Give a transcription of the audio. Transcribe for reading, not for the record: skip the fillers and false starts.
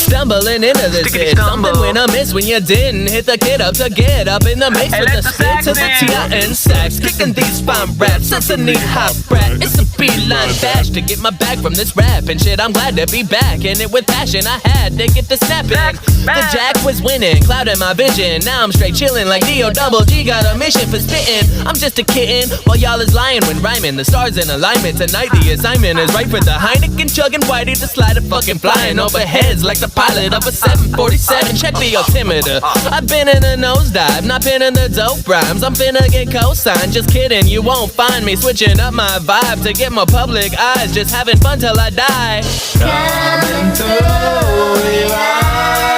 Stumbling into this hit. Something when I miss when you didn't hit the kid up to get up in the mix with the spit to the T.I.N. sax. Kicking these fine raps, it's a neat hot brat. It's a beeline dash to get my bag from this rap and shit. I'm glad to be back in it with passion. I had to get the snapping. The jack was winning, clouding my vision. Now I'm straight chilling like D.O.G. got a mission for spitting. I'm just a kitten while y'all is lying when rhyming. The stars in alignment tonight. The assignment is right for the Heineken chugging whitey to slide it fucking flying over heads like the pilot of a 747. Check the altimeter. I've been in a nosedive, not been in the dope rhymes. I'm finna get co-signed. Just kidding, you won't find me switching up my vibe to get my public eyes. Just having fun till I die. Coming through your eyes.